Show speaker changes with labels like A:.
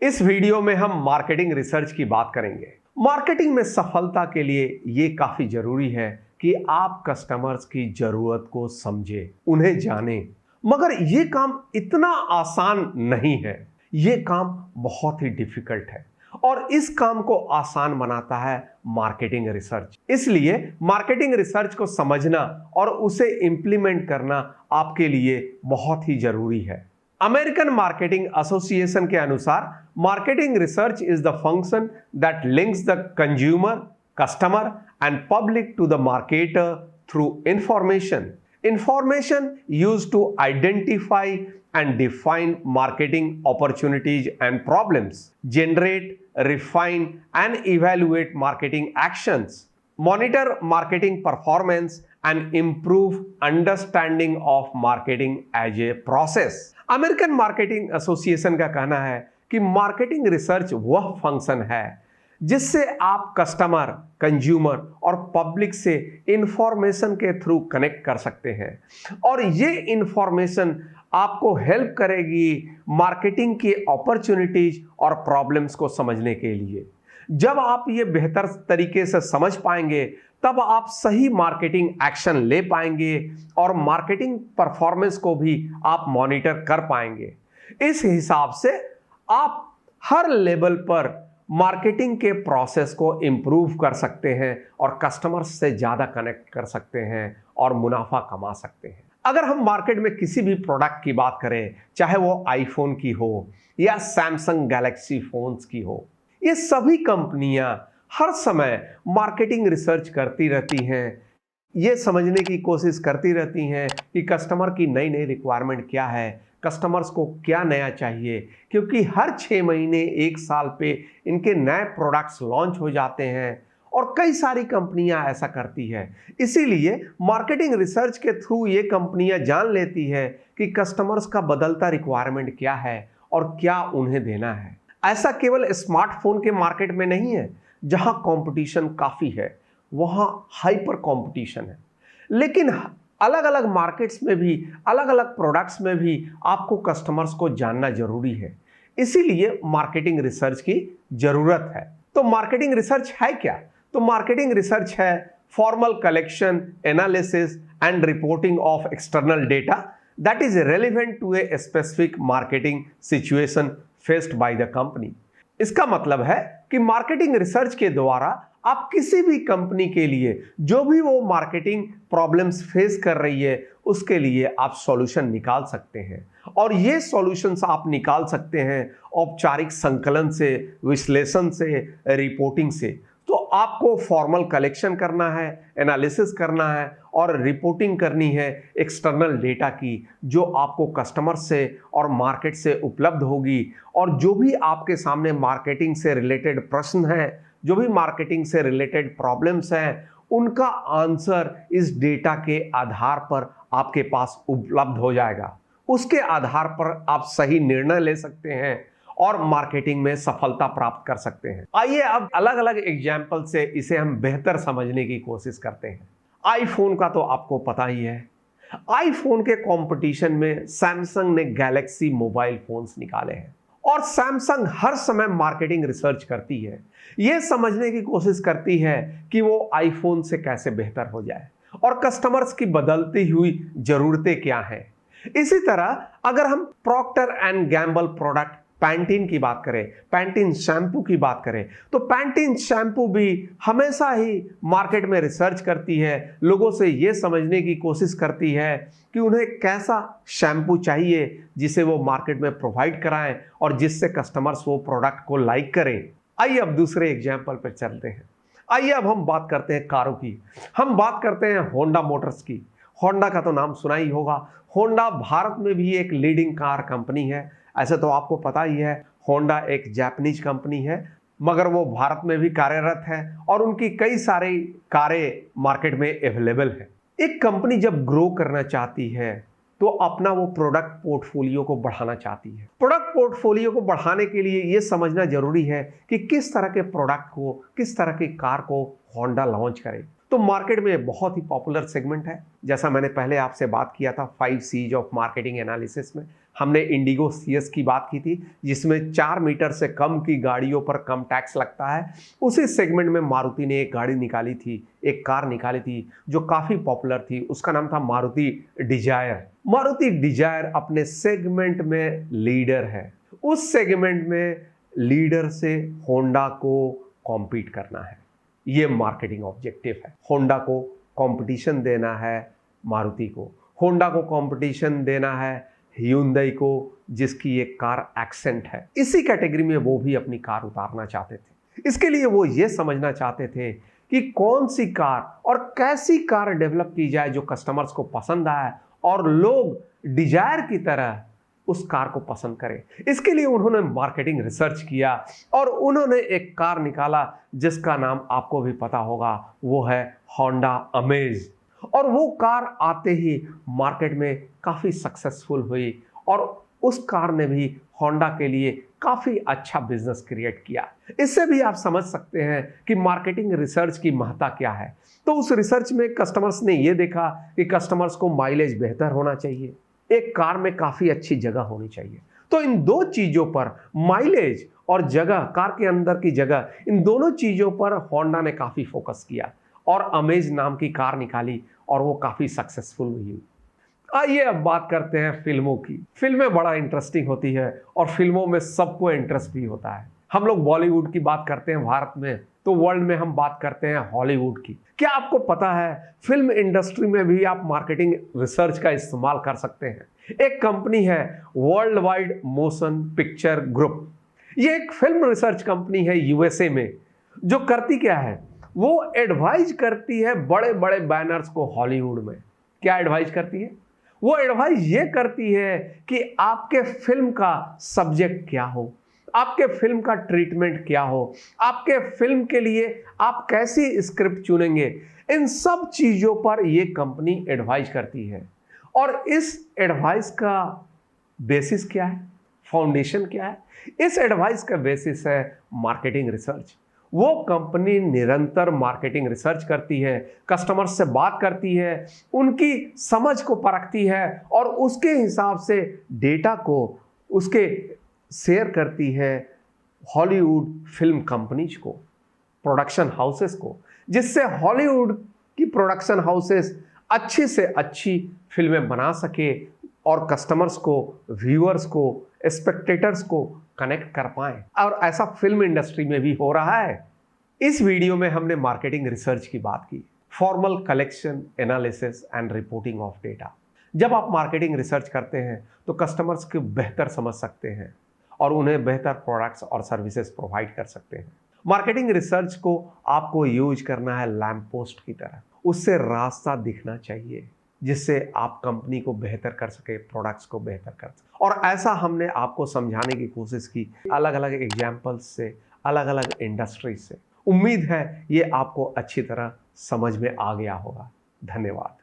A: इस वीडियो में हम मार्केटिंग रिसर्च की बात करेंगे। मार्केटिंग में सफलता के लिए ये काफी जरूरी है कि आप कस्टमर्स की जरूरत को समझें, उन्हें जानें। मगर ये काम इतना आसान नहीं है। ये काम बहुत ही डिफिकल्ट है और इस काम को आसान बनाता है मार्केटिंग रिसर्च। इसलिए मार्केटिंग रिसर्च को समझना और उसे इंप्लीमेंट करना आपके लिए बहुत ही जरूरी है। अमेरिकन मार्केटिंग एसोसिएशन के अनुसार marketing research is the function that links the consumer, customer and public to the marketer through information used to identify and define marketing opportunities and problems, generate, refine and evaluate marketing actions, monitor marketing performance and improve understanding of marketing as a process. American marketing association का कहना है कि marketing research वह function है जिससे आप customer, consumer और public से इंफॉर्मेशन के थ्रू कनेक्ट कर सकते हैं और ये इंफॉर्मेशन आपको हेल्प करेगी मार्केटिंग की अपॉर्चुनिटीज और प्रॉब्लम्स को समझने के लिए। जब आप ये बेहतर तरीके से समझ पाएंगे तब आप सही मार्केटिंग एक्शन ले पाएंगे और मार्केटिंग परफॉर्मेंस को भी आप मॉनिटर कर पाएंगे। इस हिसाब से आप हर लेवल पर मार्केटिंग के प्रोसेस को इंप्रूव कर सकते हैं और कस्टमर्स से ज़्यादा कनेक्ट कर सकते हैं और मुनाफा कमा सकते हैं। अगर हम मार्केट में किसी भी प्रोडक्ट की बात करें, चाहे वो आईफोन की हो या सैमसंग गैलेक्सी फोन्स की हो, ये सभी कंपनियां हर समय मार्केटिंग रिसर्च करती रहती हैं। ये समझने की कोशिश करती रहती हैं कि कस्टमर की नई नई रिक्वायरमेंट क्या है, कस्टमर्स को क्या नया चाहिए, क्योंकि हर 6 महीने 1 साल पे इनके नए प्रोडक्ट्स लॉन्च हो जाते हैं और कई सारी कंपनियां ऐसा करती है। इसीलिए मार्केटिंग रिसर्च के थ्रू ये कंपनियां जान लेती है कि कस्टमर्स का बदलता रिक्वायरमेंट क्या है और क्या उन्हें देना है। ऐसा केवल स्मार्टफोन के मार्केट में नहीं है जहां कंपटीशन काफी है, वहां हाइपर कंपटीशन है। लेकिन अलग अलग मार्केट्स में भी, अलग अलग प्रोडक्ट्स में भी आपको कस्टमर्स को जानना जरूरी है। इसीलिए मार्केटिंग रिसर्च की जरूरत है। तो मार्केटिंग रिसर्च है क्या? तो मार्केटिंग रिसर्च है formal collection, analysis and reporting of external data that is relevant to a specific marketing situation faced by the company. इसका मतलब है कि मार्केटिंग रिसर्च के द्वारा आप किसी भी कंपनी के लिए जो भी वो मार्केटिंग प्रॉब्लम्स फेस कर रही है उसके लिए आप सॉल्यूशन निकाल सकते हैं और ये सॉल्यूशंस आप निकाल सकते हैं औपचारिक संकलन से, विश्लेषण से, रिपोर्टिंग से। तो आपको फॉर्मल कलेक्शन करना है, एनालिसिस करना है और रिपोर्टिंग करनी है एक्सटर्नल डेटा की, जो आपको कस्टमर से और मार्केट से उपलब्ध होगी। और जो भी आपके सामने मार्केटिंग से रिलेटेड प्रश्न हैं, जो भी मार्केटिंग से रिलेटेड प्रॉब्लम्स हैं, उनका आंसर इस डेटा के आधार पर आपके पास उपलब्ध हो जाएगा। उसके आधार पर आप सही निर्णय ले सकते हैं और मार्केटिंग में सफलता प्राप्त कर सकते हैं। आइए अब अलग अलग एग्जाम्पल से इसे हम बेहतर समझने की कोशिश करते हैं। आईफोन का तो आपको पता ही है। आईफोन के कंपटीशन में सैमसंग ने गैलेक्सी मोबाइल फोन्स निकाले हैं और सैमसंग हर समय मार्केटिंग रिसर्च करती है, यह समझने की कोशिश करती है कि वो आईफोन से कैसे बेहतर हो जाए और कस्टमर्स की बदलती हुई जरूरतें क्या हैं। इसी तरह अगर हम Procter and Gamble product Pantene की बात करें, पैंटीन शैम्पू की बात करें, तो पैंटीन शैम्पू भी हमेशा ही मार्केट में रिसर्च करती है, लोगों से ये समझने की कोशिश करती है कि उन्हें कैसा शैम्पू चाहिए जिसे वो मार्केट में प्रोवाइड कराएं और जिससे कस्टमर्स वो प्रोडक्ट को लाइक करें। आइए अब दूसरे एग्जाम्पल पर चलते हैं। आइए अब हम बात करते हैं कारों की। हम बात करते हैं होंडा मोटर्स की। होंडा का तो नाम सुना ही होगा। होंडा भारत में भी एक लीडिंग कार कंपनी है। ऐसे तो आपको पता ही है, होंडा एक जापानीज कंपनी है, मगर वो भारत में भी कार्यरत है और उनकी कई सारी कारें मार्केट में अवेलेबल है। एक कंपनी जब ग्रो करना चाहती है तो अपना वो प्रोडक्ट पोर्टफोलियो को बढ़ाना चाहती है। प्रोडक्ट पोर्टफोलियो को बढ़ाने के लिए ये समझना जरूरी है कि किस तरह के प्रोडक्ट को, किस तरह की कार को होंडा लॉन्च करे। तो मार्केट में बहुत ही पॉपुलर सेगमेंट है, जैसा मैंने पहले आपसे बात किया था 5 C's ऑफ मार्केटिंग एनालिसिस में। हमने इंडिगो CS की बात की थी, जिसमें 4 मीटर से कम की गाड़ियों पर कम टैक्स लगता है। उसी सेगमेंट में मारुति ने एक गाड़ी निकाली थी, एक कार निकाली थी जो काफ़ी पॉपुलर थी। उसका नाम था मारुति डिजायर। मारुति डिजायर अपने सेगमेंट में लीडर है। उस सेगमेंट में लीडर से होंडा को कॉम्पीट करना है, ये मार्केटिंग ऑब्जेक्टिव है। होंडा को कंपटीशन देना है मारुति को, होंडा को कंपटीशन देना है ह्यूंडई को, जिसकी एक कार एक्सेंट है। इसी कैटेगरी में वो भी अपनी कार उतारना चाहते थे। इसके लिए वो ये समझना चाहते थे कि कौन सी कार और कैसी कार डेवलप की जाए जो कस्टमर्स को पसंद आए और लोग डिजायर की तरह उस कार को पसंद करें। इसके लिए उन्होंने मार्केटिंग रिसर्च किया और उन्होंने एक कार निकाला जिसका नाम आपको भी पता होगा, वो है होंडा अमेज। और वो कार आते ही मार्केट में काफ़ी सक्सेसफुल हुई और उस कार ने भी होंडा के लिए काफ़ी अच्छा बिजनेस क्रिएट किया। इससे भी आप समझ सकते हैं कि मार्केटिंग रिसर्च की महत्ता क्या है। तो उस रिसर्च में कस्टमर्स ने ये देखा कि कस्टमर्स को माइलेज बेहतर होना चाहिए, एक कार में काफ़ी अच्छी जगह होनी चाहिए। तो इन दो चीज़ों पर, माइलेज और जगह, कार के अंदर की जगह, इन दोनों चीज़ों पर होंडा ने काफ़ी फोकस किया और अमेज नाम की कार निकाली और वो काफ़ी सक्सेसफुल हुई। आइए अब बात करते हैं फिल्मों की। फिल्में बड़ा इंटरेस्टिंग होती है और फिल्मों में सबको इंटरेस्ट भी होता है। हम लोग बॉलीवुड की बात करते हैं भारत में, तो वर्ल्ड में हम बात करते हैं हॉलीवुड की। क्या आपको पता है फिल्म इंडस्ट्री में भी आप मार्केटिंग रिसर्च का इस्तेमाल कर सकते हैं। एक कंपनी है world wide motion picture group. ये एक फिल्म रिसर्च कंपनी है USA में, जो करती क्या है, वो एडवाइज करती है बड़े बड़े बैनर्स को हॉलीवुड में। क्या एडवाइज करती है? वो एडवाइस ये करती है कि आपके फिल्म का सब्जेक्ट क्या हो, आपके फिल्म का ट्रीटमेंट क्या हो, आपके फिल्म के लिए आप कैसी स्क्रिप्ट चुनेंगे, इन सब चीज़ों पर ये कंपनी एडवाइज करती है। और इस एडवाइस का बेसिस क्या है, फाउंडेशन क्या है? इस एडवाइस का बेसिस है मार्केटिंग रिसर्च। वो कंपनी निरंतर मार्केटिंग रिसर्च करती है, कस्टमर से बात करती है, उनकी समझ को परखती है और उसके हिसाब से डेटा को उसके शेयर करती है हॉलीवुड फिल्म कंपनीज को, प्रोडक्शन हाउसेस को, जिससे हॉलीवुड की प्रोडक्शन हाउसेस अच्छी से अच्छी फिल्में बना सके और कस्टमर्स को, व्यूअर्स को, स्पेक्टेटर्स को कनेक्ट कर पाएं। और ऐसा फिल्म इंडस्ट्री में भी हो रहा है। इस वीडियो में हमने मार्केटिंग रिसर्च की बात की, formal collection, analysis and reporting of data. जब आप मार्केटिंग रिसर्च करते हैं तो कस्टमर्स को बेहतर समझ सकते हैं और उन्हें बेहतर प्रोडक्ट्स और सर्विसेज प्रोवाइड कर सकते हैं। मार्केटिंग रिसर्च को आपको यूज करना है लैंप पोस्ट की तरह, उससे रास्ता दिखना चाहिए जिससे आप कंपनी को बेहतर कर सके, प्रोडक्ट्स को बेहतर कर सके। और ऐसा हमने आपको समझाने की कोशिश की अलग अलग एग्जाम्पल्स से, अलग अलग इंडस्ट्रीज से। उम्मीद है ये आपको अच्छी तरह समझ में आ गया होगा। धन्यवाद।